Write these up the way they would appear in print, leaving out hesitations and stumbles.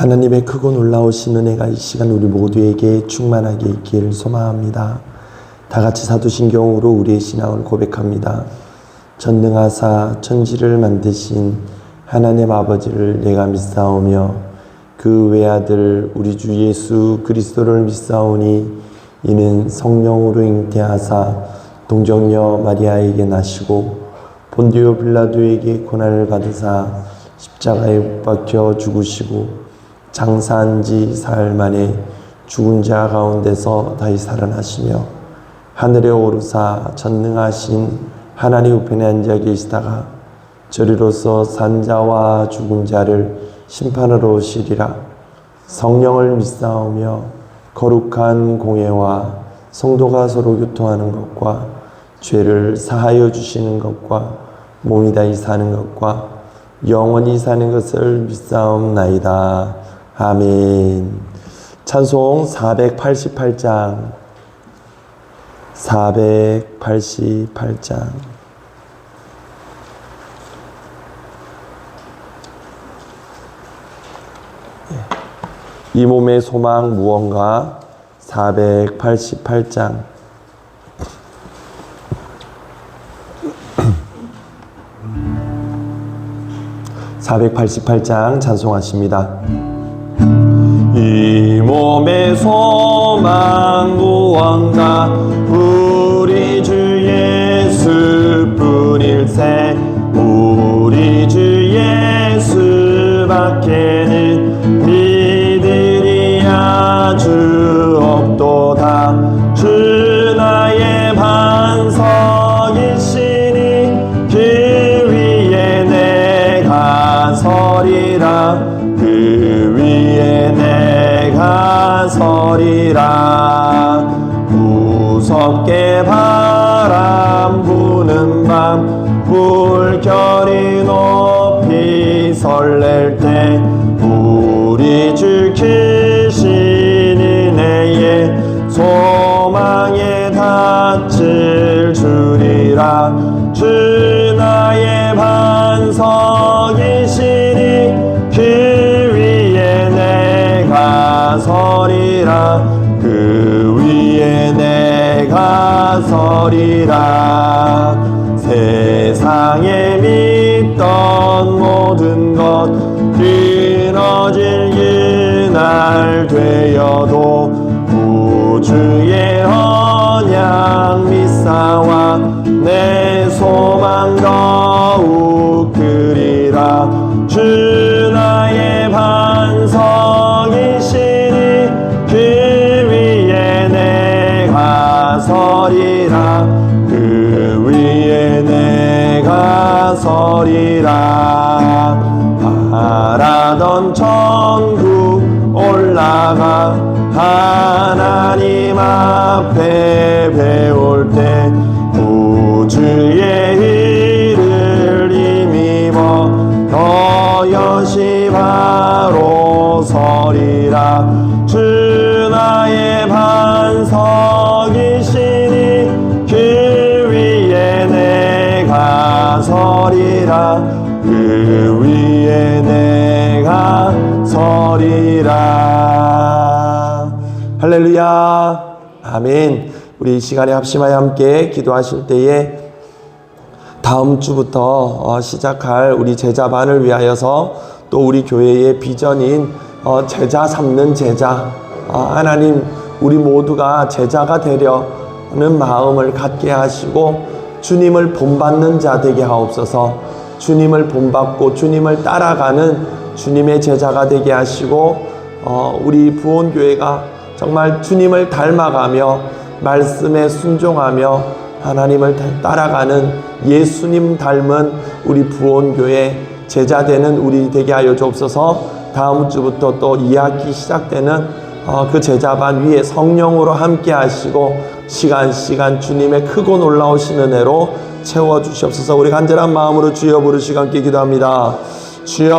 하나님의 크고 놀라우신 은혜가 이 시간 우리 모두에게 충만하게 있기를 소망합니다. 다 같이 사도신경으로 우리의 신앙을 고백합니다. 전능하사 천지를 만드신 하나님 아버지를 내가 믿사오며 그 외아들 우리 주 예수 그리스도를 믿사오니 이는 성령으로 잉태하사 동정녀 마리아에게 나시고 본디오 빌라도에게 고난을 받으사 십자가에 못 박혀 죽으시고 장사한 지 사흘 만에 죽은 자 가운데서 다시 살아나시며 하늘에 오르사 전능하신 하나님 우편에 앉아 계시다가 저리로서 산 자와 죽은 자를 심판하러 오시리라. 성령을 믿사오며 거룩한 공예와 성도가 서로 교통하는 것과 죄를 사하여 주시는 것과 몸이 다시 사는 것과 영원히 사는 것을 믿사옵나이다. 아멘. 찬송 488장 488장 이 몸의 소망 무언가 488장 찬송하십니다. 이 몸의 소망 무언가 우리 주 예수뿐일세 우리 주 예수밖에는 믿으리 아주 없도다. 주 나의 반석이시니 그 위에 내가 서리라. 그 위에 내가 서리라. 무섭게 바람 부는 밤 물결이 높이 설렐 때 우리 주 크신 은혜에 소망에 닿을 줄이라. 주 나의 반석이시니 그 위에 내가 서리라. 그 위에 내가 서리라. 세상에 믿던 모든 것 끊어질 그날 되어도 우주의 언약 믿사와 내 소망 더욱 크리라. 주 나의 반석이시니 그 위에 내가 서리라. 그 위에 내가 서리라. 바라던 천국 올라가 하나님 앞에 배울 때 우주의 일을 힘입어 너여시 바로 서리라. 주 나의 반석이시니 그 위에 내가 서리라. 그 위에 내가 서리라. 할렐루야. 아멘. 우리 이 시간에 합심하여 함께 기도하실 때에 다음 주부터 시작할 우리 제자반을 위하여서 또 우리 교회의 비전인 제자 삼는 제자, 하나님 우리 모두가 제자가 되려는 마음을 갖게 하시고 주님을 본받는 자 되게 하옵소서. 주님을 본받고 주님을 따라가는 주님의 제자가 되게 하시고 우리 부온교회가 정말 주님을 닮아가며 말씀에 순종하며 하나님을 따라가는 예수님 닮은 우리 부온교회 제자 되는 우리 되게 하여 주옵소서. 다음 주부터 또 2학기 시작되는 그 제자반 위에 성령으로 함께 하시고 시간 주님의 크고 놀라우신 은혜로 채워주시옵소서. 우리 간절한 마음으로 주여 부르시고 함께 기도합니다. 주여.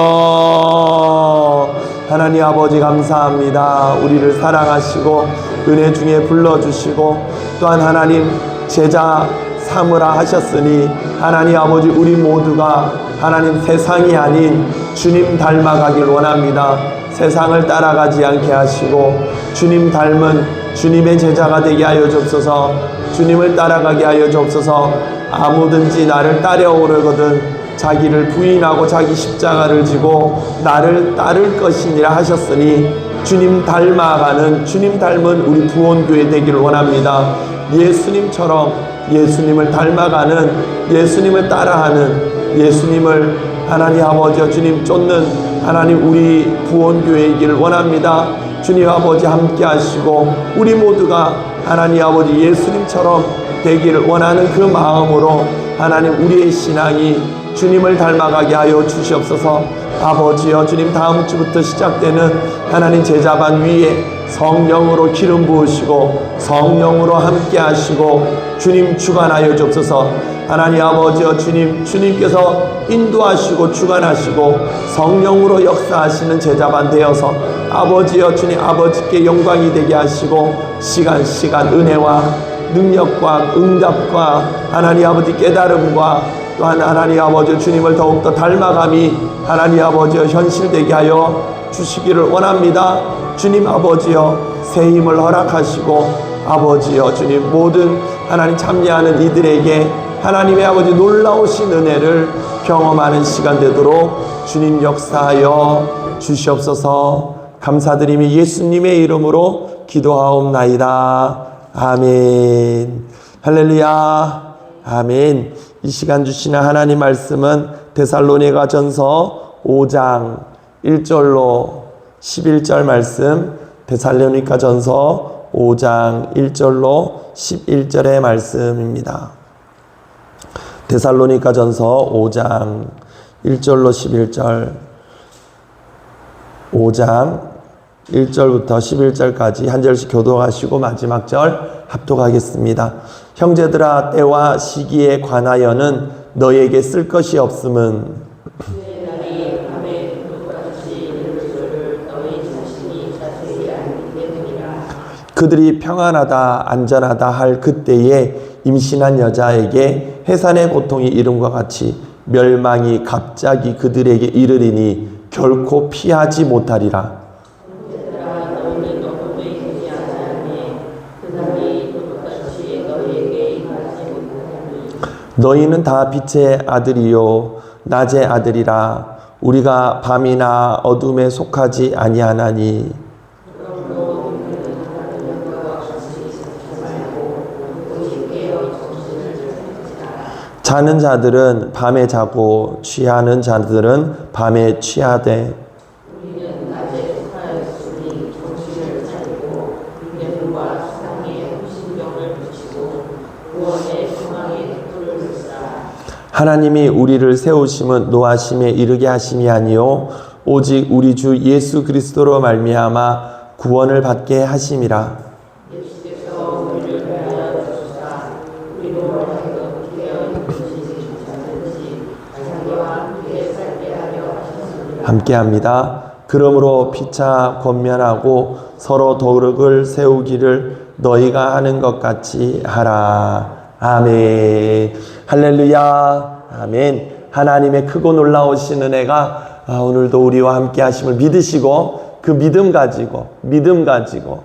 하나님 아버지 감사합니다. 우리를 사랑하시고 은혜 중에 불러주시고 또한 하나님 제자 삼으라 하셨으니 하나님 아버지 우리 모두가 하나님 세상이 아닌 주님 닮아가길 원합니다. 세상을 따라가지 않게 하시고 주님 닮은 주님의 제자가 되게 하여 주옵소서. 주님을 따라가게 하여 주옵소서. 아무든지 나를 따라오려거든 자기를 부인하고 자기 십자가를 지고 나를 따를 것이니라 하셨으니 주님 닮아가는 주님 닮은 우리 부원교회 되기를 원합니다. 예수님처럼 예수님을 닮아가는 예수님을 따라하는 예수님을 하나님 아버지와 주님 쫓는 하나님 우리 부원교회이기를 원합니다. 주님 아버지 함께 하시고 우리 모두가 하나님 아버지 예수님처럼 되기를 원하는 그 마음으로 하나님 우리의 신앙이 주님을 닮아가게 하여 주시옵소서. 아버지여 주님 다음 주부터 시작되는 하나님 제자반 위에 성령으로 기름 부으시고 성령으로 함께 하시고 주님 주관하여 주옵소서. 하나님 아버지여 주님께서 인도하시고 주관하시고 성령으로 역사하시는 제자반 되어서 아버지여 주님 아버지께 영광이 되게 하시고 시간 은혜와 능력과 응답과 하나님 아버지 깨달음과 또한 하나님 아버지 주님을 더욱더 닮아감이 하나님 아버지여 현실되게 하여 주시기를 원합니다. 주님 아버지여 새 힘을 허락하시고 아버지여 주님 모든 하나님 참여하는 이들에게 하나님의 아버지 놀라우신 은혜를 경험하는 시간 되도록 주님 역사하여 주시옵소서. 감사드리며 예수님의 이름으로 기도하옵나이다. 아멘. 할렐루야. 아멘. 이 시간 주시는 하나님 말씀은 데살로니가 전서 5장 1절로 11절 말씀, 데살로니가 전서 5장 1절로 11절의 말씀입니다. 데살로니가 전서 5장 1절로 11절, 5장 1절부터 11절까지 한 절씩 교독하시고 마지막 절 합독하겠습니다. 형제들아 때와 시기에 관하여는 너에게 쓸 것이 없음은 그들이 평안하다 안전하다 할 그때에 임신한 여자에게 해산의 고통이 이름과 같이 멸망이 갑자기 그들에게 이르리니 결코 피하지 못하리라. 너희는 다 빛의 아들이요 낮의 아들이라. 우리가 밤이나 어둠에 속하지 아니하나니 자는 자들은 밤에 자고 취하는 자들은 밤에 취하되 하나님이 우리를 세우심은 노하심에 이르게 하심이 아니요 오직 우리 주 예수 그리스도로 말미암아 구원을 받게 하심이라. 함께합니다. 그러므로 피차 권면하고 서로 도력을 세우기를 너희가 하는 것 같이 하라. 아멘. 할렐루야. 아멘. 하나님의 크고 놀라우신 은혜가 오늘도 우리와 함께 하심을 믿으시고 그 믿음 가지고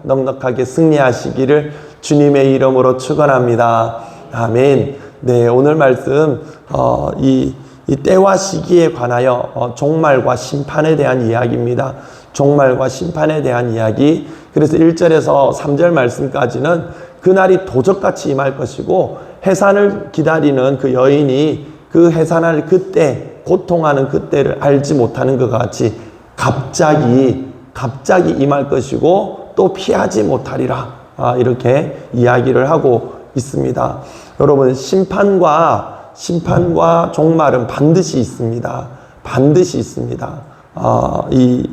넉넉하게 승리하시기를 주님의 이름으로 축원합니다. 아멘. 네, 오늘 말씀 이 때와 시기에 관하여 종말과 심판에 대한 이야기입니다. 종말과 심판에 대한 이야기. 그래서 1절에서 3절 말씀까지는 그날이 도적같이 임할 것이고 해산을 기다리는 그 여인이 그 해산할 그때, 고통하는 그때를 알지 못하는 것 같이 갑자기 임할 것이고 또 피하지 못하리라. 이렇게 이야기를 하고 있습니다. 여러분, 심판과 종말은 반드시 있습니다. 반드시 있습니다. 이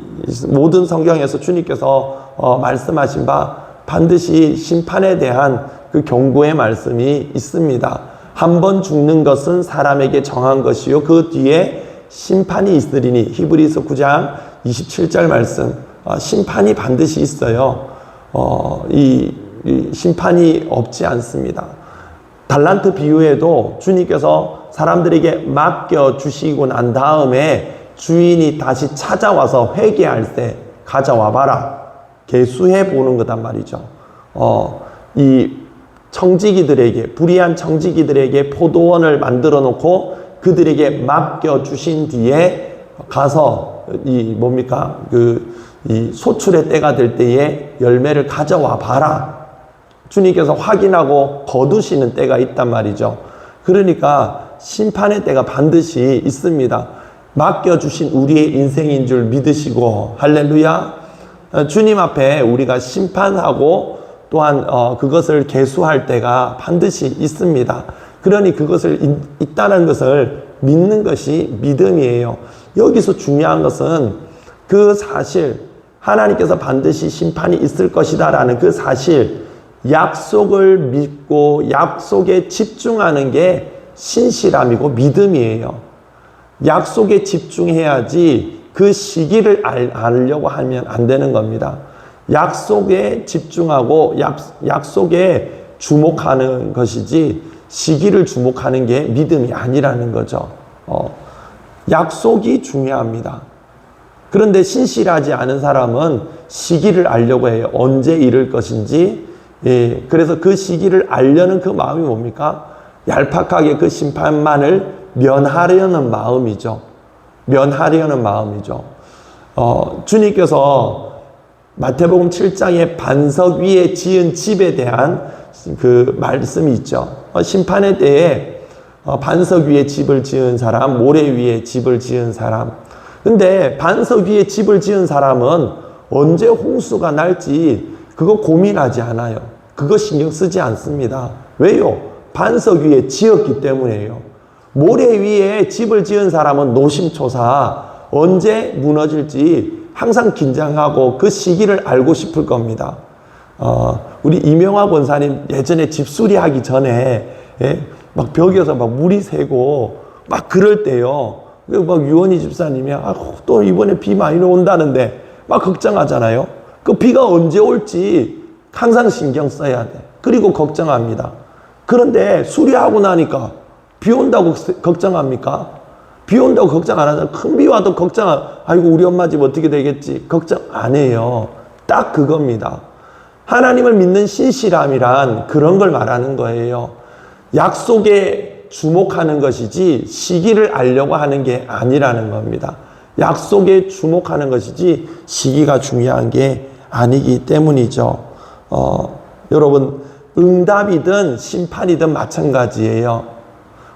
모든 성경에서 주님께서 말씀하신 바 반드시 심판에 대한 그 경고의 말씀이 있습니다. 한 번 죽는 것은 사람에게 정한 것이요 그 뒤에 심판이 있으리니 히브리서 9장 27절 말씀. 심판이 반드시 있어요. 이 심판이 없지 않습니다. 달란트 비유에도 주님께서 사람들에게 맡겨주시고 난 다음에 주인이 다시 찾아와서 회개할 때 가져와 봐라. 계수해 보는 거단 말이죠. 이 청지기들에게, 불의한 청지기들에게 포도원을 만들어 놓고 그들에게 맡겨 주신 뒤에 가서 이 소출의 때가 될 때에 열매를 가져와 봐라. 주님께서 확인하고 거두시는 때가 있단 말이죠. 그러니까 심판의 때가 반드시 있습니다. 맡겨주신 우리의 인생인 줄 믿으시고, 할렐루야. 주님 앞에 우리가 심판하고 또한 그것을 계수할 때가 반드시 있습니다. 그러니 그것을 있다는 것을 믿는 것이 믿음이에요. 여기서 중요한 것은 그 사실, 하나님께서 반드시 심판이 있을 것이다 라는 그 사실, 약속을 믿고 약속에 집중하는 게 신실함이고 믿음이에요. 약속에 집중해야지 그 시기를 알려고 하면 안 되는 겁니다. 약속에 집중하고 약속에 주목하는 것이지 시기를 주목하는 게 믿음이 아니라는 거죠. 약속이 중요합니다. 그런데 신실하지 않은 사람은 시기를 알려고 해요. 언제 이룰 것인지. 그래서 그 시기를 알려는 그 마음이 뭡니까? 얄팍하게 그 심판만을 면하려는 마음이죠. 면하려는 마음이죠. 주님께서 마태복음 7장에 반석 위에 지은 집에 대한 그 말씀이 있죠. 심판의 때에 반석 위에 집을 지은 사람, 모래 위에 집을 지은 사람. 근데 반석 위에 집을 지은 사람은 언제 홍수가 날지 그거 고민하지 않아요. 그거 신경 쓰지 않습니다. 왜요? 반석 위에 지었기 때문이에요. 모래 위에 집을 지은 사람은 노심초사 언제 무너질지 항상 긴장하고 그 시기를 알고 싶을 겁니다. 우리 이명화 권사님 예전에 집수리하기 전에 막 벽에서 막 물이 새고 막 그럴 때요. 막 유원희 집사님이 또 이번에 비 많이 온다는데 막 걱정하잖아요. 그 비가 언제 올지 항상 신경 써야 돼. 그리고 걱정합니다. 그런데 수리하고 나니까 비 온다고 걱정합니까? 비 온다고 걱정 안 하잖아요. 큰 비 와도 아이고 우리 엄마 집 어떻게 되겠지 걱정 안 해요. 딱 그겁니다. 하나님을 믿는 신실함이란 그런 걸 말하는 거예요. 약속에 주목하는 것이지 시기를 알려고 하는 게 아니라는 겁니다. 약속에 주목하는 것이지 시기가 중요한 게 아니기 때문이죠. 여러분, 응답이든 심판이든 마찬가지예요.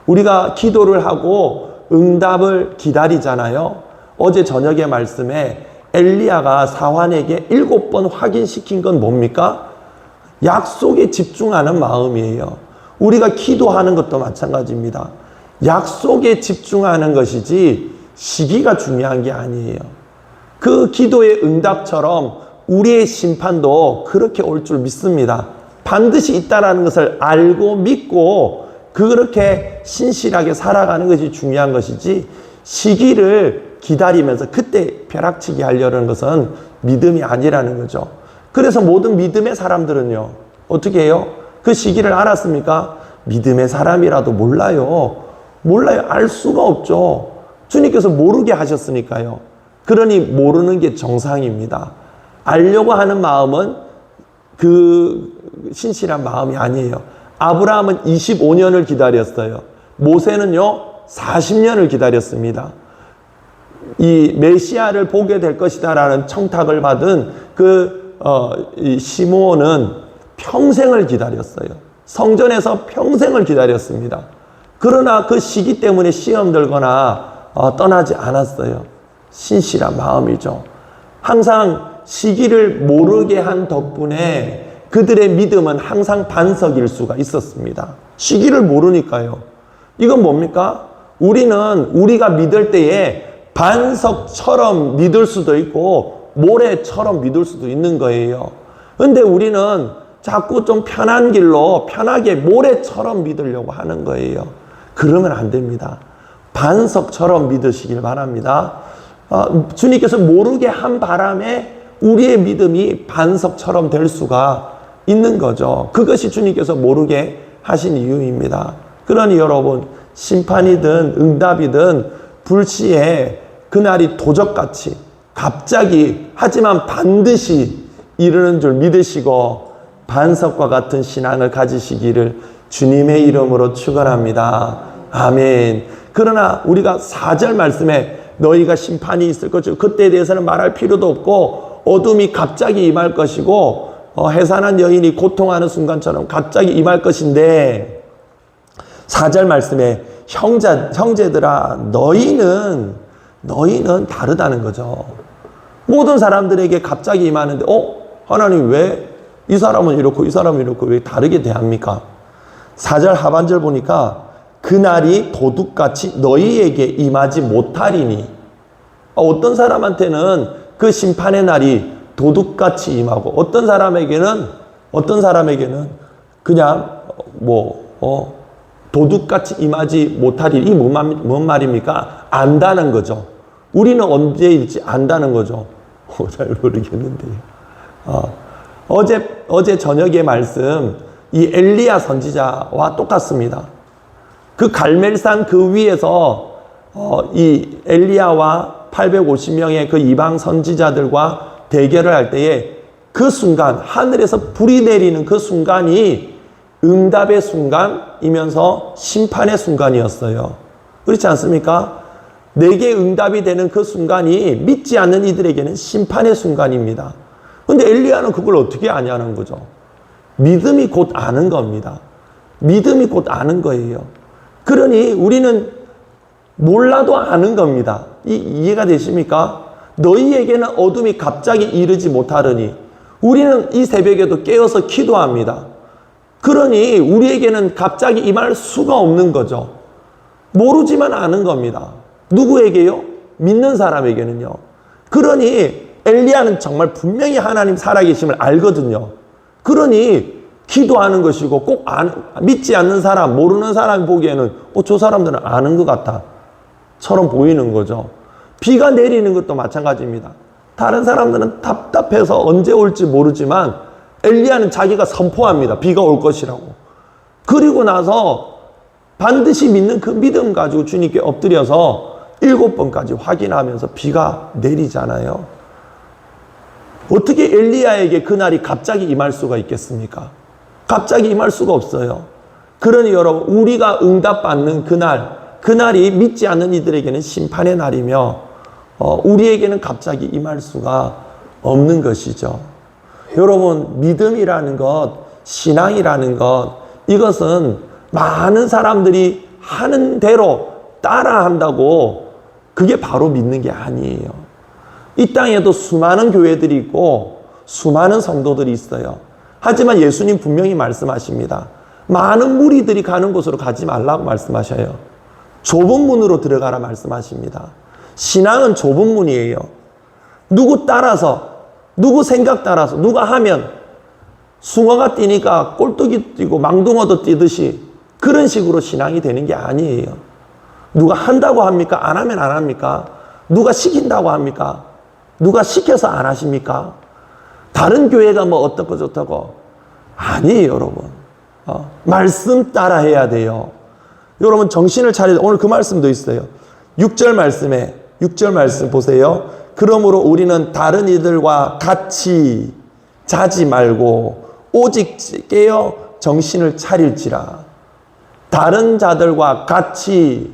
우리가 기도를 하고 응답을 기다리잖아요. 어제 저녁의 말씀에 엘리야가 사환에게 7번 확인시킨 건 뭡니까? 약속에 집중하는 마음이에요. 우리가 기도하는 것도 마찬가지입니다. 약속에 집중하는 것이지 시기가 중요한 게 아니에요. 그 기도의 응답처럼 우리의 심판도 그렇게 올 줄 믿습니다. 반드시 있다라는 것을 알고 믿고 그렇게 신실하게 살아가는 것이 중요한 것이지 시기를 기다리면서 그때 벼락치기 하려는 것은 믿음이 아니라는 거죠. 그래서 모든 믿음의 사람들은요, 어떻게 해요? 그 시기를 알았습니까? 믿음의 사람이라도 몰라요. 알 수가 없죠. 주님께서 모르게 하셨으니까요. 그러니 모르는 게 정상입니다. 알려고 하는 마음은 그 신실한 마음이 아니에요. 아브라함은 25년을 기다렸어요. 모세는요, 40년을 기다렸습니다. 이 메시아를 보게 될 것이다라는 청탁을 받은 이 시므온은 평생을 기다렸어요. 성전에서 평생을 기다렸습니다. 그러나 그 시기 때문에 시험 들거나 떠나지 않았어요. 신실한 마음이죠. 항상 시기를 모르게 한 덕분에 그들의 믿음은 항상 반석일 수가 있었습니다. 시기를 모르니까요. 이건 뭡니까? 우리는 우리가 믿을 때에 반석처럼 믿을 수도 있고 모래처럼 믿을 수도 있는 거예요. 근데 우리는 자꾸 좀 편한 길로 편하게 모래처럼 믿으려고 하는 거예요. 그러면 안 됩니다. 반석처럼 믿으시길 바랍니다. 주님께서 모르게 한 바람에 우리의 믿음이 반석처럼 될 수가 있는 거죠. 그것이 주님께서 모르게 하신 이유입니다. 그러니 여러분, 심판이든 응답이든 불시에 그날이 도적같이 갑자기 하지만 반드시 이르는 줄 믿으시고 반석과 같은 신앙을 가지시기를 주님의 이름으로 축원합니다. 아멘. 그러나 우리가 4절 말씀에 너희가 심판이 있을 것이고 그때에 대해서는 말할 필요도 없고 어둠이 갑자기 임할 것이고 해산한 여인이 고통하는 순간처럼 갑자기 임할 것인데 4절 말씀에 형제들아 너희는 다르다는 거죠. 모든 사람들에게 갑자기 임하는데 하나님 왜 이 사람은 이렇고 이 사람은 이렇고 왜 다르게 대합니까? 4절 하반절 보니까 그날이 도둑같이 너희에게 임하지 못하리니 어떤 사람한테는 그 심판의 날이 도둑같이 임하고 어떤 사람에게는 그냥 도둑같이 임하지 못하리니 이게 뭔 말입니까? 안다는 거죠. 우리는 언제일지 안다는 거죠. 잘 모르겠는데요. 어제 저녁의 말씀 이 엘리야 선지자와 똑같습니다. 그 갈멜산 그 위에서 이 엘리야와 850명의 그 이방 선지자들과 대결을 할 때에 그 순간 하늘에서 불이 내리는 그 순간이 응답의 순간이면서 심판의 순간이었어요. 그렇지 않습니까? 내게 응답이 되는 그 순간이 믿지 않는 이들에게는 심판의 순간입니다. 근데 엘리야는 그걸 어떻게 아냐는 거죠. 믿음이 곧 아는 겁니다. 믿음이 곧 아는 거예요. 그러니 우리는 몰라도 아는 겁니다. 이해가 되십니까? 너희에게는 어둠이 갑자기 이르지 못하려니 우리는 이 새벽에도 깨어서 기도합니다. 그러니 우리에게는 갑자기 임할 수가 없는 거죠. 모르지만 아는 겁니다. 누구에게요? 믿는 사람에게는요. 그러니 엘리야는 정말 분명히 하나님 살아계심을 알거든요. 그러니 기도하는 것이고 꼭 믿지 않는 사람, 모르는 사람이 보기에는 저 사람들은 아는 것 같다 처럼 보이는 거죠. 비가 내리는 것도 마찬가지입니다. 다른 사람들은 답답해서 언제 올지 모르지만 엘리야는 자기가 선포합니다. 비가 올 것이라고. 그리고 나서 반드시 믿는 그 믿음 가지고 주님께 엎드려서 7번까지 확인하면서 비가 내리잖아요. 어떻게 엘리야에게 그날이 갑자기 임할 수가 있겠습니까? 갑자기 임할 수가 없어요. 그러니 여러분 우리가 응답받는 그날이 믿지 않는 이들에게는 심판의 날이며 우리에게는 갑자기 임할 수가 없는 것이죠. 여러분 믿음이라는 것, 신앙이라는 것 이것은 많은 사람들이 하는 대로 따라한다고 그게 바로 믿는 게 아니에요. 이 땅에도 수많은 교회들이 있고 수많은 성도들이 있어요. 하지만 예수님 분명히 말씀하십니다. 많은 무리들이 가는 곳으로 가지 말라고 말씀하셔요. 좁은 문으로 들어가라 말씀하십니다. 신앙은 좁은 문이에요. 누구 따라서, 누구 생각 따라서, 누가 하면 숭어가 뛰니까 꼴뚜기 뛰고 망둥어도 뛰듯이 그런 식으로 신앙이 되는 게 아니에요. 누가 한다고 합니까? 안 하면 안 합니까? 누가 시킨다고 합니까? 누가 시켜서 안 하십니까? 다른 교회가 뭐 어떻고 저떻고 아니에요, 여러분. 말씀 따라 해야 돼요. 여러분 정신을 차려. 오늘 그 말씀도 있어요. 6절 말씀 보세요. 그러므로 우리는 다른 이들과 같이 자지 말고 오직 깨어 정신을 차릴지라. 다른 자들과 같이,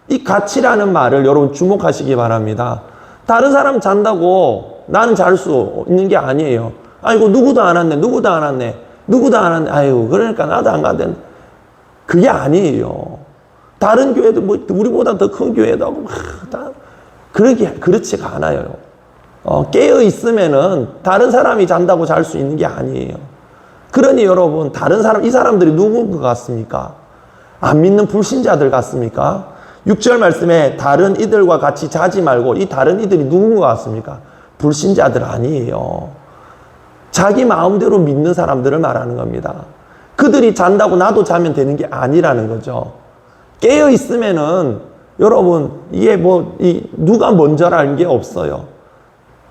이 같이라는 말을 여러분 주목하시기 바랍니다. 다른 사람 잔다고 나는 잘 수 있는 게 아니에요. 아이고 누구도 안 왔네. 아이고 그러니까 나도 안 가den. 그게 아니에요. 다른 교회도 뭐 우리보다 더 큰 교회도 하고 그렇지가 않아요. 깨어 있으면은 다른 사람이 잔다고 잘 수 있는 게 아니에요. 그러니 여러분 이 사람들이 누군 것 같습니까? 안 믿는 불신자들 같습니까? 6절 말씀에 다른 이들과 같이 자지 말고 이 다른 이들이 누군 것 같습니까? 불신자들 아니에요. 자기 마음대로 믿는 사람들을 말하는 겁니다. 그들이 잔다고 나도 자면 되는 게 아니라는 거죠. 깨어 있으면은 여러분 이게 누가 먼저라는 게 없어요.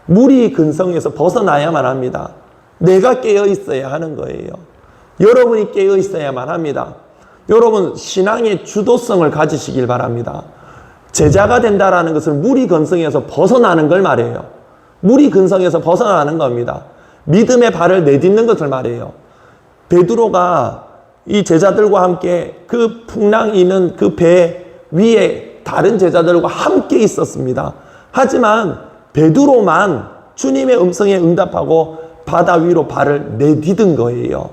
무리 근성에서 벗어나야만 합니다. 내가 깨어 있어야 하는 거예요. 여러분이 깨어 있어야만 합니다. 여러분 신앙의 주도성을 가지시길 바랍니다. 제자가 된다라는 것은 무리 근성에서 벗어나는 걸 말해요. 무리 근성에서 벗어나는 겁니다. 믿음의 발을 내딛는 것을 말해요. 베드로가 이 제자들과 함께 그 풍랑이 있는 그 배 위에 다른 제자들과 함께 있었습니다. 하지만 베드로만 주님의 음성에 응답하고 바다 위로 발을 내디딘 거예요.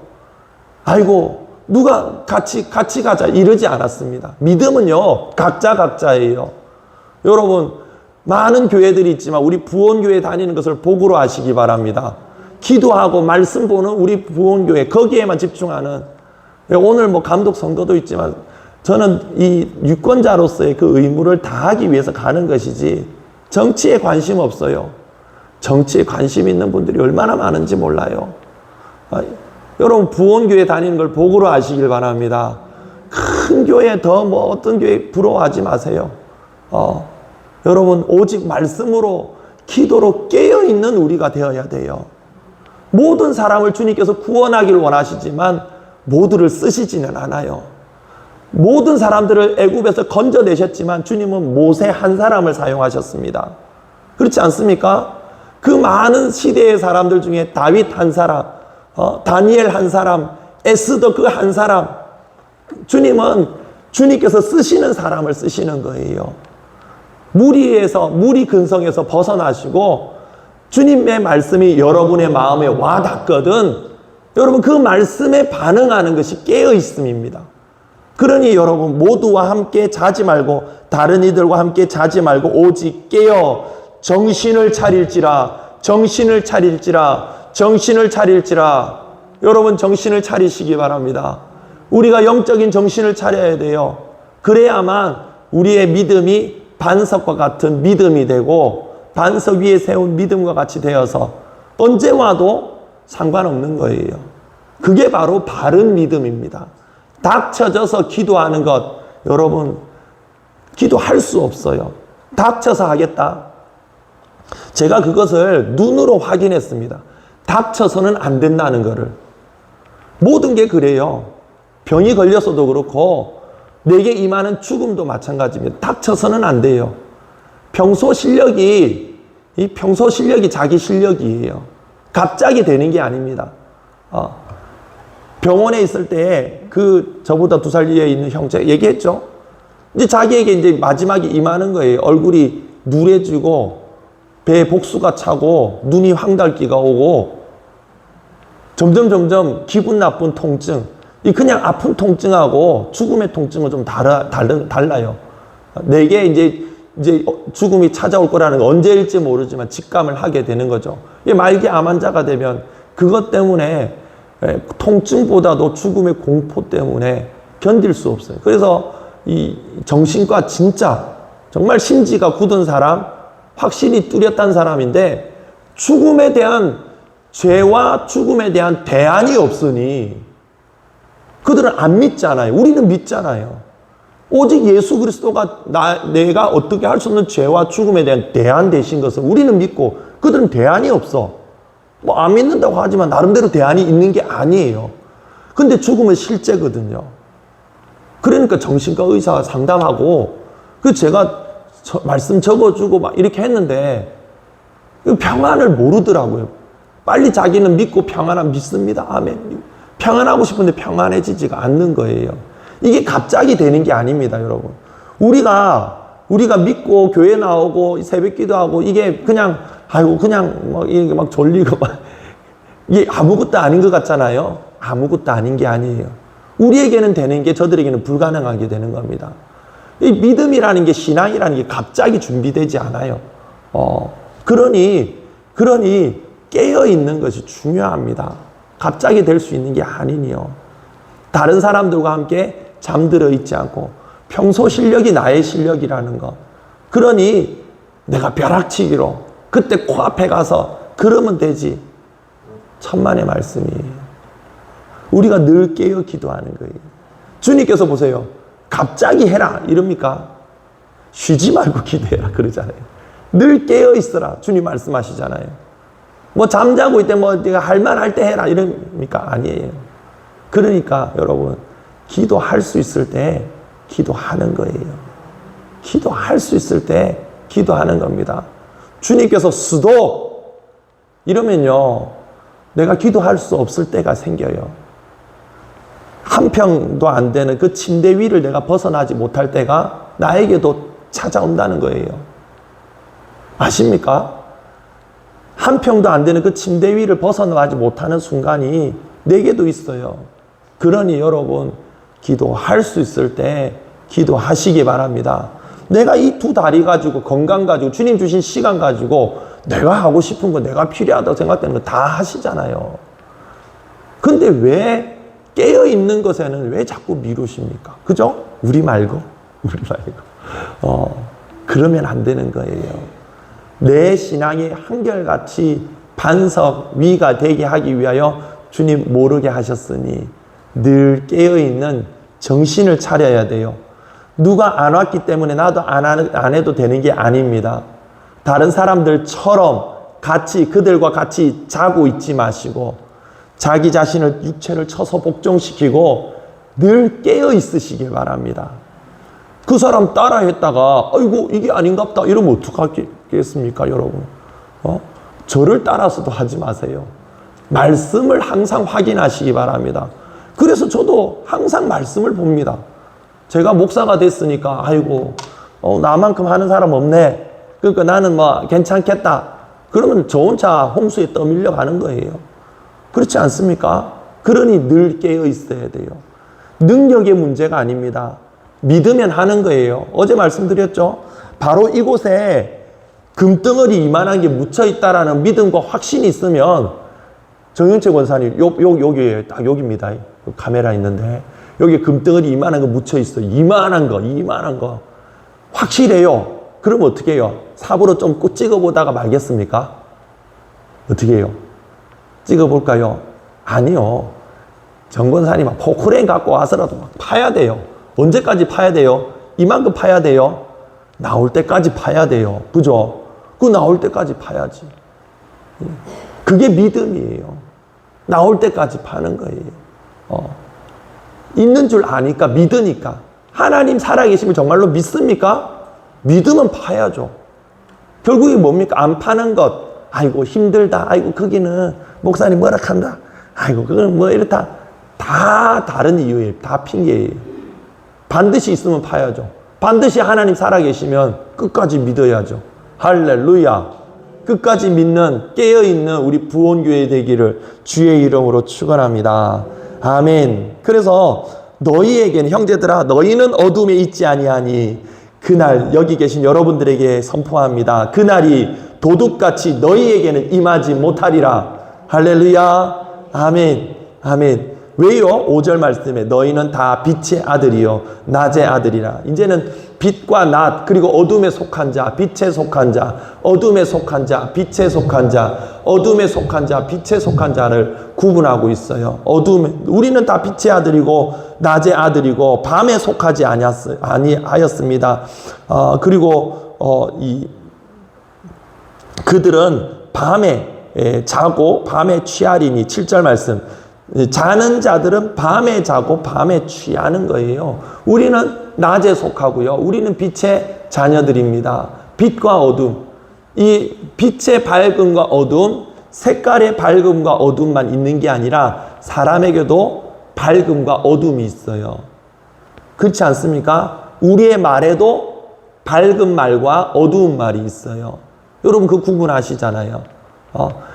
아이고, 누가 같이 가자 이러지 않았습니다. 믿음은요, 각자예요. 여러분, 많은 교회들이 있지만 우리 부원교회 다니는 것을 복으로 하시기 바랍니다. 기도하고 말씀 보는 우리 부원교회, 거기에만 집중하는, 오늘 뭐 감독 성도도 있지만 저는 이 유권자로서의 그 의무를 다하기 위해서 가는 것이지 정치에 관심 없어요. 정치에 관심 있는 분들이 얼마나 많은지 몰라요. 여러분, 부원교회 다니는 걸 복으로 하시길 바랍니다. 큰 교회 더 뭐 어떤 교회 부러워하지 마세요. 여러분, 오직 말씀으로 기도로 깨어있는 우리가 되어야 돼요. 모든 사람을 주님께서 구원하기를 원하시지만 모두를 쓰시지는 않아요. 모든 사람들을 애굽에서 건져내셨지만 주님은 모세 한 사람을 사용하셨습니다. 그렇지 않습니까? 그 많은 시대의 사람들 중에 다윗 한 사람, 다니엘 한 사람, 에스더 그 한 사람, 주님은 주님께서 쓰시는 사람을 쓰시는 거예요. 무리 근성에서 벗어나시고 주님의 말씀이 여러분의 마음에 와닿거든 여러분 그 말씀에 반응하는 것이 깨어있음입니다. 그러니 여러분 모두와 함께 자지 말고 다른 이들과 함께 자지 말고 오직 깨어 정신을 차릴지라 여러분 정신을 차리시기 바랍니다. 우리가 영적인 정신을 차려야 돼요. 그래야만 우리의 믿음이 반석과 같은 믿음이 되고 반석 위에 세운 믿음과 같이 되어서 언제 와도 상관없는 거예요. 그게 바로 바른 믿음입니다. 닥쳐져서 기도하는 것, 여러분 기도할 수 없어요. 닥쳐서 하겠다. 제가 그것을 눈으로 확인했습니다. 닥쳐서는 안 된다는 것을. 모든 게 그래요. 병이 걸렸어도 그렇고 내게 임하는 죽음도 마찬가지입니다. 닥쳐서는 안 돼요. 평소 실력이 자기 실력이에요. 갑자기 되는 게 아닙니다. 병원에 있을 때 그 저보다 2살 위에 있는 형제 얘기했죠. 이제 자기에게 이제 마지막에 임하는 거예요. 얼굴이 누래지고 배에 복수가 차고 눈이 황달기가 오고 점점 기분 나쁜 통증. 이 그냥 아픈 통증하고 죽음의 통증은 좀 달라요. 내게 이제 죽음이 찾아올 거라는 거 언제일지 모르지만 직감을 하게 되는 거죠. 말기 암 환자가 되면 그것 때문에 통증보다도 죽음의 공포 때문에 견딜 수 없어요. 그래서 이 정신과 진짜 정말 심지가 굳은 사람, 확신이 뚜렷한 사람인데 죽음에 대한 죄와 죽음에 대한 대안이 없으니 그들은 안 믿잖아요. 우리는 믿잖아요. 오직 예수 그리스도가 내가 어떻게 할 수 없는 죄와 죽음에 대한 대안 되신 것을 우리는 믿고 그들은 대안이 없어. 뭐 안 믿는다고 하지만 나름대로 대안이 있는 게 아니에요. 근데 죽음은 실제거든요. 그러니까 정신과 의사와 상담하고 제가 말씀 적어주고 막 이렇게 했는데 평안을 모르더라고요. 빨리 자기는 믿고 평안함 믿습니다. 아멘. 평안하고 싶은데 평안해지지가 않는 거예요. 이게 갑자기 되는 게 아닙니다, 여러분. 우리가 믿고 교회 나오고 새벽 기도하고 이게 그냥 막 졸리고 이게 아무것도 아닌 것 같잖아요. 아무것도 아닌 게 아니에요. 우리에게는 되는 게 저들에게는 불가능하게 되는 겁니다. 이 믿음이라는 게 신앙이라는 게 갑자기 준비되지 않아요. 그러니 깨어 있는 것이 중요합니다. 갑자기 될 수 있는 게 아니니요. 다른 사람들과 함께 잠들어 있지 않고 평소 실력이 나의 실력이라는 것. 그러니 내가 벼락치기로 그때 코앞에 가서 그러면 되지. 천만의 말씀이에요. 우리가 늘 깨어 기도하는 거예요. 주님께서 보세요. 갑자기 해라 이럽니까? 쉬지 말고 기도해라 그러잖아요. 늘 깨어 있어라 주님 말씀하시잖아요. 뭐 잠자고 있대 뭐 네가 할 말 할 때 해라 이럽니까? 아니에요. 그러니까 여러분 기도할 수 있을 때 기도하는 거예요. 기도할 수 있을 때 기도하는 겁니다. 주님께서 수도 이러면요, 내가 기도할 수 없을 때가 생겨요. 한 평도 안 되는 그 침대 위를 내가 벗어나지 못할 때가 나에게도 찾아온다는 거예요. 아십니까? 한 평도 안 되는 그 침대 위를 벗어나지 못하는 순간이 내게도 있어요. 그러니 여러분, 기도할 수 있을 때 기도하시기 바랍니다. 내가 이 두 다리 가지고, 건강 가지고, 주님 주신 시간 가지고 내가 하고 싶은 거, 내가 필요하다고 생각되는 거 다 하시잖아요. 근데 왜 깨어있는 것에는 왜 자꾸 미루십니까? 그죠? 우리 말고. 그러면 안 되는 거예요. 내 신앙이 한결같이 반석 위가 되게 하기 위하여 주님 모르게 하셨으니 늘 깨어있는 정신을 차려야 돼요. 누가 안 왔기 때문에 나도 안 해도 되는 게 아닙니다. 다른 사람들처럼 그들과 같이 자고 있지 마시고 자기 자신을, 육체를 쳐서 복종시키고 늘 깨어 있으시길 바랍니다. 그 사람 따라 했다가 아이고 이게 아닌갑다 이러면 어떡하겠습니까 여러분? 저를 따라서도 하지 마세요. 말씀을 항상 확인하시기 바랍니다. 그래서 저도 항상 말씀을 봅니다. 제가 목사가 됐으니까 아이고 나만큼 하는 사람 없네. 그러니까 나는 뭐 괜찮겠다. 그러면 저 혼자 홍수에 떠밀려 가는 거예요. 그렇지 않습니까? 그러니 늘 깨어 있어야 돼요. 능력의 문제가 아닙니다. 믿으면 하는 거예요. 어제 말씀드렸죠? 바로 이곳에 금덩어리 이만한 게 묻혀 있다라는 믿음과 확신이 있으면 정윤채 권사님 여기에 딱 여기입니다. 카메라 있는데 여기 금덩어리 이만한 거 묻혀 있어요. 이만한 거 확실해요. 그럼 어떻게 해요? 삽으로 좀 찍어보다가 말겠습니까? 어떻게 해요? 찍어볼까요? 아니요. 정 권사님 막 포크레인 갖고 와서라도 막 파야 돼요. 언제까지 파야 돼요? 이만큼 파야 돼요? 나올 때까지 파야 돼요. 그죠? 그 나올 때까지 파야지. 그게 믿음이에요. 나올 때까지 파는 거예요. 있는 줄 아니까, 믿으니까. 하나님 살아계심을 정말로 믿습니까? 믿으면 파야죠. 결국에 뭡니까? 안 파는 것. 아이고 힘들다. 아이고 거기는 목사님 뭐라 한다. 아이고 그건 뭐 이렇다. 다 다른 이유예요. 다 핑계예요. 반드시 있으면 파야죠. 반드시 하나님 살아계시면 끝까지 믿어야죠. 할렐루야. 끝까지 믿는 깨어있는 우리 부원교회 되기를 주의 이름으로 축원합니다. 아멘. 그래서 너희에게는, 형제들아, 너희는 어둠에 있지 아니하니 그날, 여기 계신 여러분들에게 선포합니다. 그날이 도둑같이 너희에게는 임하지 못하리라. 할렐루야. 아멘. 아멘. 왜요? 5절 말씀에 너희는 다 빛의 아들이요 낮의 아들이라. 이제는 빛과 낮, 그리고 어둠에 속한 자, 빛에 속한 자, 어둠에 속한 자, 빛에 속한 자, 어둠에 속한 자, 빛에 속한 자를 구분하고 있어요. 우리는 다 빛의 아들이고 낮의 아들이고 밤에 속하지 아니하였습니다. 그리고 그들은 밤에 자고 밤에 취하리니. 7절 말씀. 자는 자들은 밤에 자고 밤에 취하는 거예요. 우리는 낮에 속하고요. 우리는 빛의 자녀들입니다. 빛과 어둠. 이 빛의 밝음과 어둠, 색깔의 밝음과 어둠만 있는 게 아니라 사람에게도 밝음과 어둠이 있어요. 그렇지 않습니까? 우리의 말에도 밝은 말과 어두운 말이 있어요. 여러분 그 구분하시잖아요.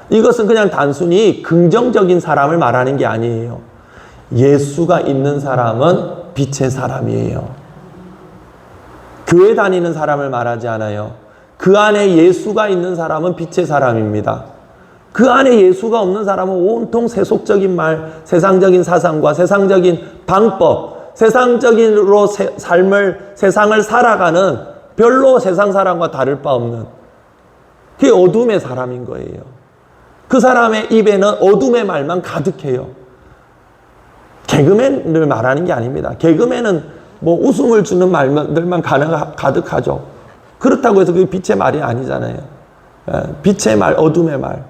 이것은 그냥 단순히 긍정적인 사람을 말하는 게 아니에요. 예수가 있는 사람은 빛의 사람이에요. 교회 다니는 사람을 말하지 않아요. 그 안에 예수가 있는 사람은 빛의 사람입니다. 그 안에 예수가 없는 사람은 온통 세속적인 말, 세상적인 사상과 세상적인 방법, 세상적인으로 세상을 살아가는 별로 세상 사람과 다를 바 없는 그게 어둠의 사람인 거예요. 그 사람의 입에는 어둠의 말만 가득해요. 개그맨을 말하는 게 아닙니다. 개그맨은 뭐 웃음을 주는 말들만 가득하죠. 그렇다고 해서 그게 빛의 말이 아니잖아요. 빛의 말, 어둠의 말.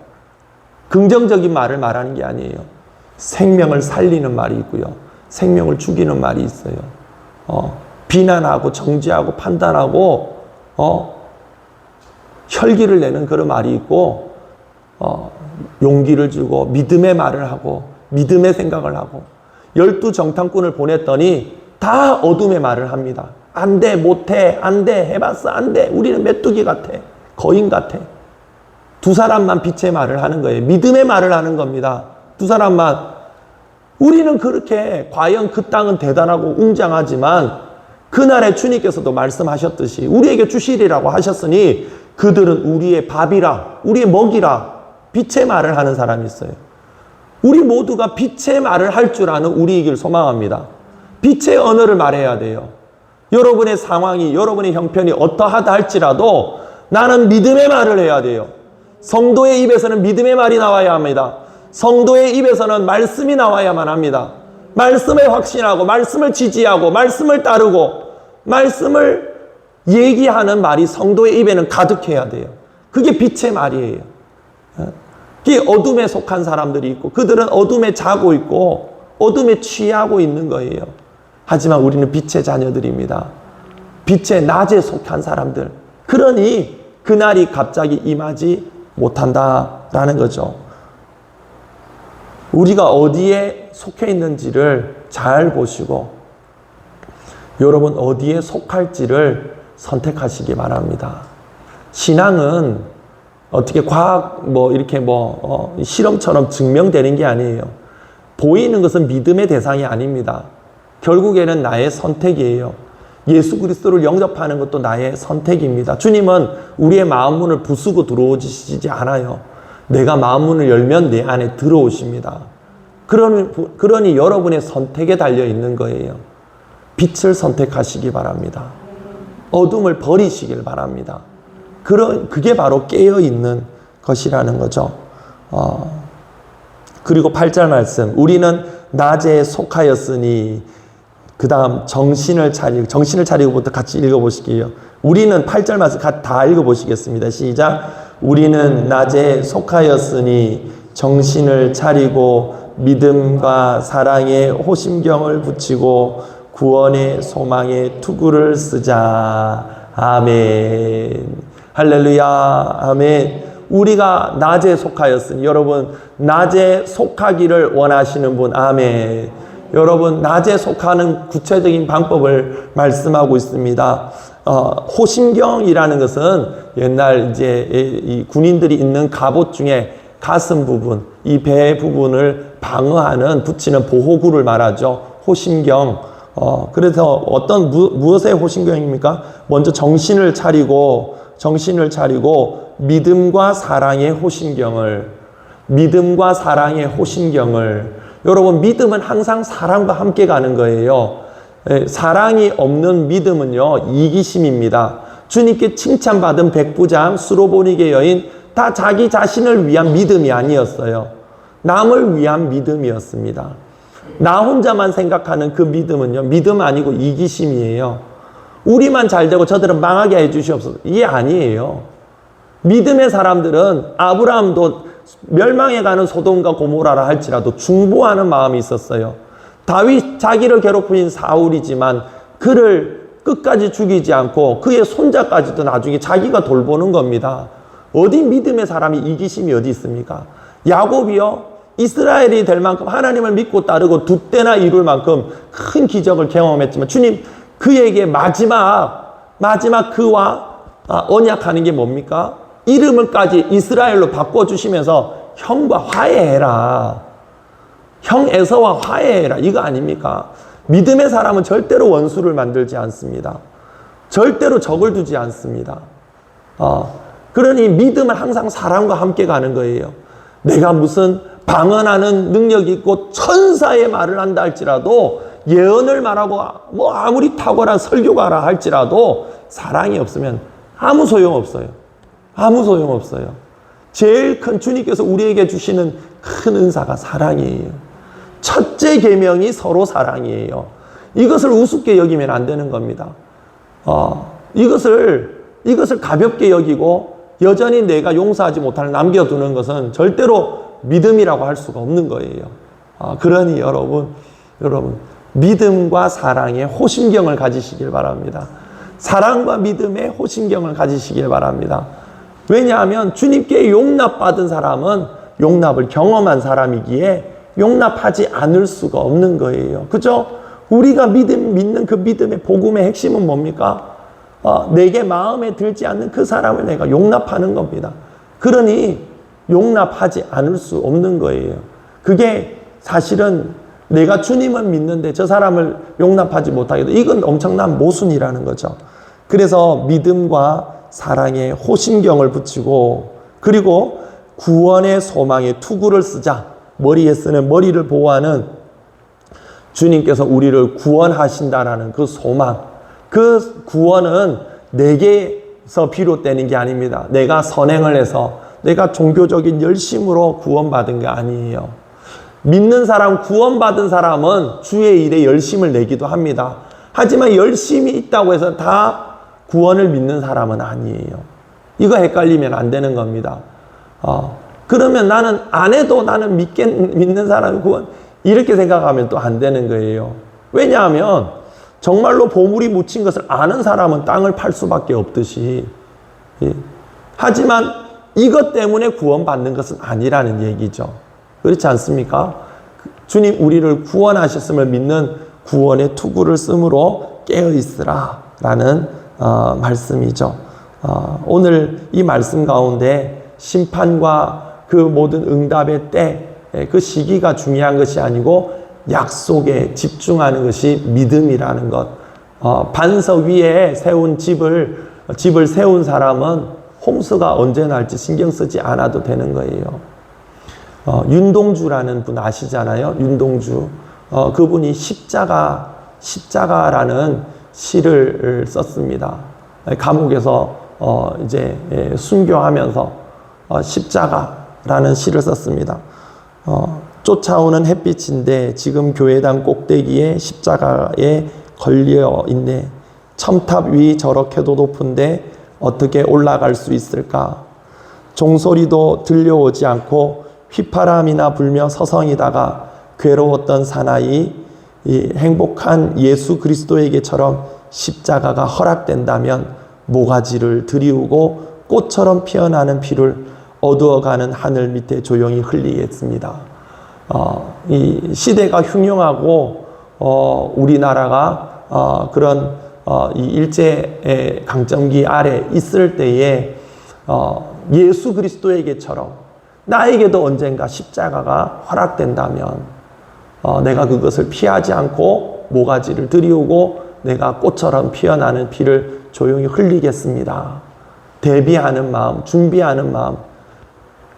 긍정적인 말을 말하는 게 아니에요. 생명을 살리는 말이 있고요. 생명을 죽이는 말이 있어요. 비난하고 정죄하고 판단하고 혈기를 내는 그런 말이 있고 용기를 주고 믿음의 말을 하고 믿음의 생각을 하고 12 정탐꾼을 보냈더니 다 어둠의 말을 합니다. 안 돼, 못해, 안 돼, 해봤어, 안 돼. 우리는 메뚜기 같아. 거인 같아. 두 사람만 빛의 말을 하는 거예요. 믿음의 말을 하는 겁니다. 두 사람만. 우리는 그렇게 과연 그 땅은 대단하고 웅장하지만 그날에 주님께서도 말씀하셨듯이 우리에게 주시리라고 하셨으니 그들은 우리의 밥이라, 우리의 먹이라 빛의 말을 하는 사람이 있어요. 우리 모두가 빛의 말을 할 줄 아는 우리이길 소망합니다. 빛의 언어를 말해야 돼요. 여러분의 상황이, 여러분의 형편이 어떠하다 할지라도 나는 믿음의 말을 해야 돼요. 성도의 입에서는 믿음의 말이 나와야 합니다. 성도의 입에서는 말씀이 나와야만 합니다. 말씀에 확신하고 말씀을 지지하고 말씀을 따르고 말씀을 얘기하는 말이 성도의 입에는 가득해야 돼요. 그게 빛의 말이에요. 그게 어둠에 속한 사람들이 있고 그들은 어둠에 자고 있고 어둠에 취하고 있는 거예요. 하지만 우리는 빛의 자녀들입니다. 빛의 낮에 속한 사람들. 그러니 그날이 갑자기 임하지 못한다라는 거죠. 우리가 어디에 속해 있는지를 잘 보시고 여러분 어디에 속할지를 선택하시기 바랍니다. 신앙은 어떻게 과학 이렇게 실험처럼 증명되는 게 아니에요. 보이는 것은 믿음의 대상이 아닙니다. 결국에는 나의 선택이에요. 예수 그리스도를 영접하는 것도 나의 선택입니다. 주님은 우리의 마음 문을 부수고 들어오시지 않아요. 내가 마음 문을 열면 내 안에 들어오십니다. 그러니 여러분의 선택에 달려 있는 거예요. 빛을 선택하시기 바랍니다. 어둠을 버리시길 바랍니다. 그게 바로 깨어있는 것이라는 거죠. 그리고 8절 말씀. 우리는 낮에 속하였으니 그 다음 정신을 차리고부터 같이 읽어보실게요. 우리는 8절 말씀 다 읽어보시겠습니다. 시작. 우리는 낮에 속하였으니 정신을 차리고 믿음과 사랑의 호심경을 붙이고 구원의 소망의 투구를 쓰자. 아멘. 할렐루야. 아멘. 우리가 낮에 속하였으니 여러분 낮에 속하기를 원하시는 분 아멘. 여러분 낮에 속하는 구체적인 방법을 말씀하고 있습니다. 호심경이라는 것은 옛날 이제 이 군인들이 입는 갑옷 중에 가슴 부분, 이 배 부분을 방어하는 붙이는 보호구를 말하죠. 호심경. 그래서 무엇의 호심경입니까? 먼저 정신을 차리고 믿음과 사랑의 호심경을 여러분 믿음은 항상 사랑과 함께 가는 거예요. 사랑이 없는 믿음은요 이기심입니다. 주님께 칭찬받은 백부장 수로보니게 여인 다 자기 자신을 위한 믿음이 아니었어요. 남을 위한 믿음이었습니다. 나 혼자만 생각하는 그 믿음은요 믿음 아니고 이기심이에요. 우리만 잘되고 저들은 망하게 해주시옵소서. 이게 아니에요. 믿음의 사람들은 아브라함도 멸망해가는 소돔과 고모라라 할지라도 중보하는 마음이 있었어요. 다윗 자기를 괴롭힌 사울이지만 그를 끝까지 죽이지 않고 그의 손자까지도 나중에 자기가 돌보는 겁니다. 어디 믿음의 사람이 이기심이 어디 있습니까? 야곱이요 이스라엘이 될 만큼 하나님을 믿고 따르고 두 때나 이룰 만큼 큰 기적을 경험했지만 주님 그에게 마지막 그와 언약하는 게 뭡니까? 이름을까지 이스라엘로 바꿔주시면서 형과 화해해라. 형 에서와 화해해라. 이거 아닙니까? 믿음의 사람은 절대로 원수를 만들지 않습니다. 절대로 적을 두지 않습니다. 그러니 믿음은 항상 사랑과 함께 가는 거예요. 내가 무슨 방언하는 능력이 있고 천사의 말을 한다 할지라도 예언을 말하고 아무리 탁월한 설교가라 할지라도 사랑이 없으면 아무 소용없어요. 제일 큰 주님께서 우리에게 주시는 큰 은사가 사랑이에요. 첫째 계명이 서로 사랑이에요. 이것을 우습게 여기면 안 되는 겁니다. 이것을 가볍게 여기고 여전히 내가 용서하지 못할 남겨두는 것은 절대로 믿음이라고 할 수가 없는 거예요. 그러니 여러분 믿음과 사랑의 호심경을 가지시길 바랍니다. 사랑과 믿음의 호심경을 가지시길 바랍니다. 왜냐하면 주님께 용납받은 사람은 용납을 경험한 사람이기에 용납하지 않을 수가 없는 거예요. 그죠? 우리가 믿는 그 믿음의 복음의 핵심은 뭡니까? 내게 마음에 들지 않는 그 사람을 내가 용납하는 겁니다. 그러니 용납하지 않을 수 없는 거예요. 그게 사실은 내가 주님은 믿는데 저 사람을 용납하지 못하게 돼. 이건 엄청난 모순이라는 거죠. 그래서 믿음과 사랑에 호심경을 붙이고, 그리고 구원의 소망에 투구를 쓰자. 머리에 쓰는, 머리를 보호하는 주님께서 우리를 구원하신다라는 그 소망, 그 구원은 내게서 비롯되는 게 아닙니다. 내가 선행을 해서, 내가 종교적인 열심으로 구원받은 게 아니에요. 믿는 사람, 구원받은 사람은 주의 일에 열심을 내기도 합니다. 하지만 열심이 있다고 해서 다 구원을 믿는 사람은 아니에요. 이거 헷갈리면 안 되는 겁니다. 그러면 나는 안 해도 나는 믿는 사람이 구원, 이렇게 생각하면 또 안 되는 거예요. 왜냐하면 정말로 보물이 묻힌 것을 아는 사람은 땅을 팔 수밖에 없듯이, 하지만 이것 때문에 구원받는 것은 아니라는 얘기죠. 그렇지 않습니까? 주님 우리를 구원하셨음을 믿는 구원의 투구를 쓰므로 깨어있으라 라는 말씀이죠. 오늘 이 말씀 가운데 심판과 그 모든 응답의 때, 그 시기가 중요한 것이 아니고 약속에 집중하는 것이 믿음이라는 것. 반석 위에 세운 집을 세운 사람은 홍수가 언제 날지 신경 쓰지 않아도 되는 거예요. 윤동주라는 분 아시잖아요. 윤동주. 그분이 십자가라는 시를 썼습니다. 감옥에서 이제 순교하면서 십자가라는 시를 썼습니다. 쫓아오는 햇빛인데 지금 교회당 꼭대기에 십자가에 걸려 있네. 첨탑 위 저렇게도 높은데 어떻게 올라갈 수 있을까? 종소리도 들려오지 않고 휘파람이나 불며 서성이다가 괴로웠던 사나이, 이 행복한 예수 그리스도에게처럼 십자가가 허락된다면 모가지를 들이우고 꽃처럼 피어나는 피를 어두워가는 하늘 밑에 조용히 흘리겠습니다. 이 시대가 흉흉하고 우리나라가 그런 이 일제 강점기 아래 있을 때에 예수 그리스도에게처럼 나에게도 언젠가 십자가가 허락된다면 내가 그것을 피하지 않고 모가지를 들이우고 내가 꽃처럼 피어나는 피를 조용히 흘리겠습니다. 대비하는 마음, 준비하는 마음.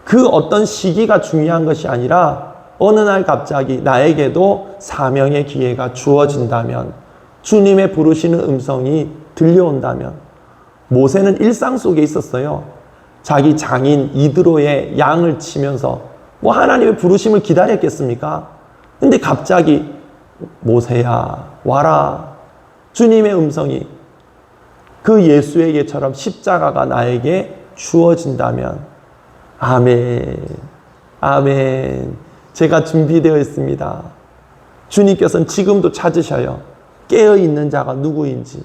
그 어떤 시기가 중요한 것이 아니라 어느 날 갑자기 나에게도 사명의 기회가 주어진다면, 주님의 부르시는 음성이 들려온다면. 모세는 일상 속에 있었어요. 자기 장인 이드로의 양을 치면서 뭐 하나님의 부르심을 기다렸겠습니까? 근데 갑자기 모세야 와라. 주님의 음성이 그 예수에게처럼 십자가가 나에게 주어진다면, 아멘, 아멘. 제가 준비되어 있습니다. 주님께서는 지금도 찾으셔요. 깨어있는 자가 누구인지,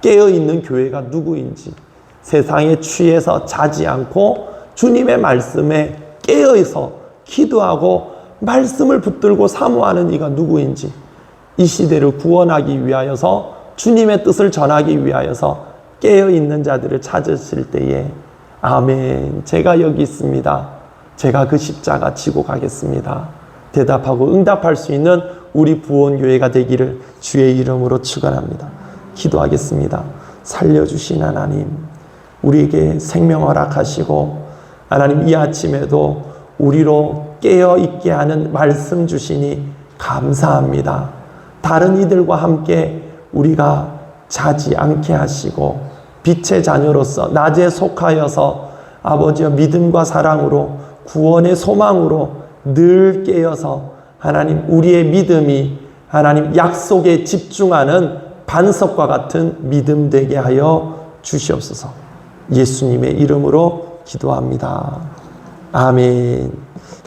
깨어있는 교회가 누구인지. 세상에 취해서 자지 않고 주님의 말씀에 깨어있어 기도하고 말씀을 붙들고 사모하는 이가 누구인지, 이 시대를 구원하기 위하여서, 주님의 뜻을 전하기 위하여서 깨어있는 자들을 찾으실 때에 아멘, 제가 여기 있습니다. 제가 그 십자가 지고 가겠습니다. 대답하고 응답할 수 있는 우리 부원교회가 되기를 주의 이름으로 축원합니다. 기도하겠습니다. 살려주신 하나님, 우리에게 생명 허락하시고 하나님 이 아침에도 우리로 깨어있게 하는 말씀 주시니 감사합니다. 다른 이들과 함께 우리가 자지 않게 하시고 빛의 자녀로서 낮에 속하여서 아버지의 믿음과 사랑으로 구원의 소망으로 늘 깨어서 하나님 우리의 믿음이 하나님 약속에 집중하는 반석과 같은 믿음 되게 하여 주시옵소서. 예수님의 이름으로 기도합니다. 아멘.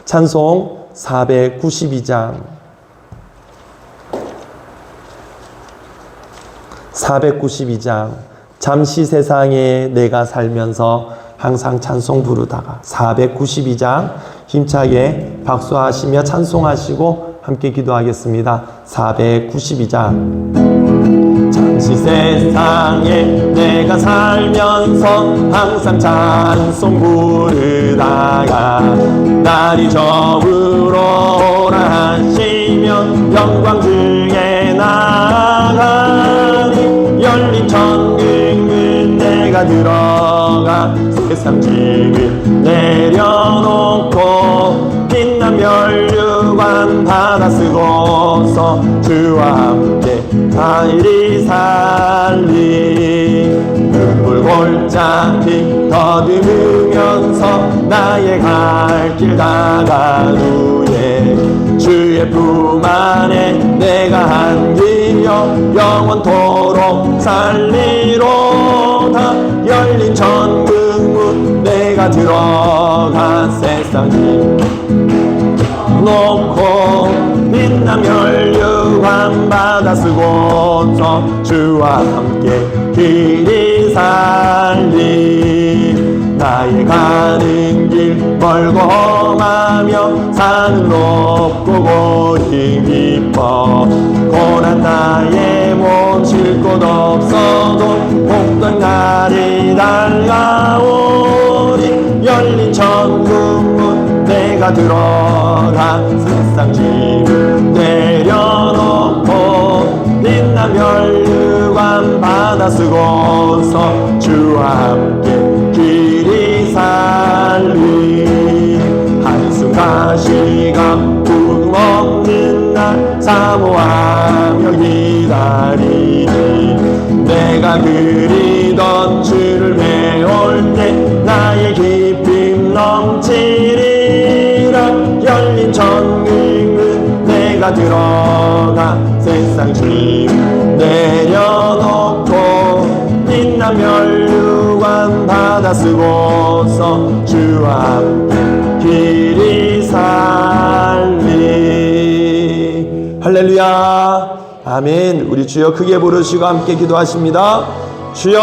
찬송 492장 492장 잠시 세상에 내가 살면서 항상 찬송 부르다가 492장 힘차게 박수하시며 찬송하시고 함께 기도하겠습니다. 492장. 잠시 세상에 내가 살면서 항상 찬송 부르다가 날이 저물어 오라 하시면 영광 중에 나가니 열린 천국은 내가 들어가 세상 짐을 내려놓고 빛난 면류관 받아 쓰고서 주와 함께 살리 살리 눈물 골짜기 더듬으면서 나의 갈 길 다간 후에 주의 품 안에 내가 안기며 영원토록 살리로다. 열린 천국문 내가 들어가 세상 힘 놓고 빛난 멸류관 받아 쓰고서 주와 함께 길이 살리. 나의 가는 길 멀고 험하며 산은 높고 골이 깊어 고난 나의 몸 쉴 곳 없어도 복던 날이 달가오리. 열린 천국문 내가 들어가 세상 짐 내려놓고 빛난 면류관 받아 쓰고서 주와 함께 길이 살리. 한숨가시가 국 먹는 날 사모하며 기다리니 내가 그리던 주를 배울 때 나의 기쁨 넘치리라. 열린 천국은 내가 들어가 세상 짐 내려놓고 빛난 면류관 받아 쓰고서 주와 함께 길이 살리. 할렐루야. 아멘. 우리 주여 크게 부르시고 함께 기도하십니다. 주여